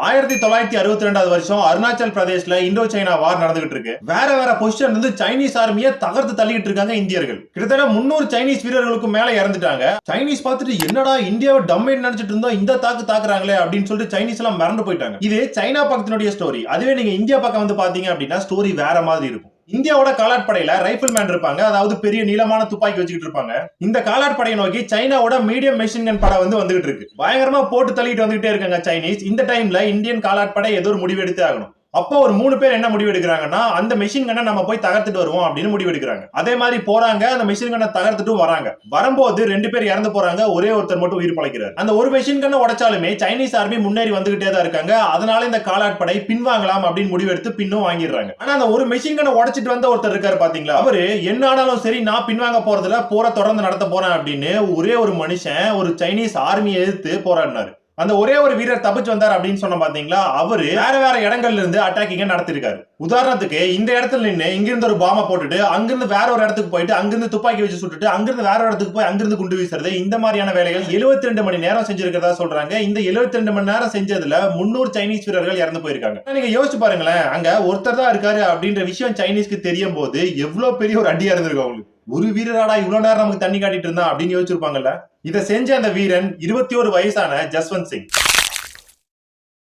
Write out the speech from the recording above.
1962 வருஷம் அருணாச்சல் பிரதேஷ்ல இந்தோ சைனா வார் நடந்துகிட்டு இருக்கு. வேற வேற பொசிஷன் இருந்து சைனீஸ் ஆர்மியை தகர்த்து தள்ளிட்டு இருக்காங்க இந்தியர்கள். கிட்டத்தட்ட 300 சைனீஸ் வீரர்களுக்கு மேல இறந்துட்டாங்க. சைனீஸ் பார்த்துட்டு என்னடா இந்தியாவை டம்மேட் நினைச்சிட்டு இருந்தோம், இந்த தாக்குறாங்களே அப்படின்னு சொல்லிட்டு சைனீஸ் எல்லாம் மறந்து போயிட்டாங்க. இது சைனா பக்கத்தினுடைய ஸ்டோரி. அதுவே நீங்க இந்தியா பக்கம் வந்து பாத்தீங்க அப்படின்னா ஸ்டோரி வேற மாதிரி இருக்கும். இந்தியாவோட காலாட்படையில ரைபிள்மேன் இருப்பாங்க, அதாவது பெரிய நீளமான துப்பாக்கி வச்சுக்கிட்டு இருப்பாங்க. இந்த காலாட்படையை நோக்கி சைனாவோட மீடியம் மெஷின் கன் படை வந்து வந்துகிட்டு இருக்கு. பயங்கரமா போட்டு தள்ளிட்டு வந்துகிட்டே இருக்காங்க சைனீஸ். இந்த டைம்ல இந்தியன் காலாட்படை ஏதோ ஒரு முடிவு எடுத்து ஆகணும். அப்போ ஒரு 3 பேர் என்ன முடிவு எடுக்கிறாங்கன்னா, அந்த மெஷின் கண்ணை நம்ம போய் தகர்த்துட்டு வருவோம் அப்படின்னு முடிவு எடுக்கிறாங்க. அதே மாதிரி போறாங்க, அந்த மெஷின் கண்ணை தகர்த்துட்டு வராங்க. வரும்போது 2 பேர் இறந்து போறாங்க, ஒரே ஒருத்தர் மட்டும் உயிர் பழைக்கிறார். அந்த ஒரு மெஷின் கண்ணை உடைச்சாலுமே சைனீஸ் ஆர்மி முன்னேறி வந்துகிட்டே தான் இருக்காங்க. அதனால இந்த காலாட்படை பின்வாங்கலாம் அப்படின்னு முடிவு எடுத்து பின்னும் வாங்கிடுறாங்க. ஆனா அந்த ஒரு மெஷின் கண்ணை உடைச்சிட்டு வந்த ஒருத்தர் இருக்காரு பாத்தீங்களா, அவரு என்ன ஆனாலும் சரி நான் பின்வாங்க போறதுல போரை தொடர்ந்து நடத்த போறேன் அப்படின்னு ஒரே ஒரு மனுஷன் ஒரு சைனீஸ் ஆர்மியை எதிர்த்து போராடினாரு. அந்த ஒரே ஒரு வீரர் தப்பிச்சு வந்தார் அப்படின்னு சொன்ன பாத்தீங்களா, அவரு வேற வேற இடங்கள்ல இருந்து அட்டாக்கிங்க நடத்திருக்காரு. உதாரணத்துக்கு இந்த இடத்துல நின்று இங்கிருந்து ஒரு பாம்பை போட்டுட்டு அங்கிருந்து வேற ஒரு இடத்துக்கு போயிட்டு அங்கிருந்து துப்பாக்கி வச்சு சுட்டுட்டு அங்கிருந்து வேற ஒரு இடத்துக்கு போய் அங்கிருந்து குண்டு வீசுறது, இந்த மாதிரியான வேலைகள் 72 மணி நேரம் செஞ்சிருக்கிறதா சொல்றாங்க. இந்த 72 மணி நேரம் செஞ்சதுல 300 சைனீஸ் வீரர்கள் இறந்து போயிருக்காங்க. நீங்க யோசிச்சு பாருங்களேன், அங்க ஒருத்தர் தான் இருக்காரு அப்படின்ற விஷயம் சைனீஸ்க்கு தெரியும் போது எவ்வளவு பெரிய ஒரு அடியா இருந்திருக்கு அவங்களுக்கு. ஒரு வீரராடா இவ்வளவு நேரம் நமக்கு தண்ணி காட்டிட்டு இருந்தா அப்படின்னு யோசிச்சிருப்பாங்கல்ல. இதை செஞ்ச அந்த வீரன் 21 வயசான ஜஸ்வந்த் சிங்.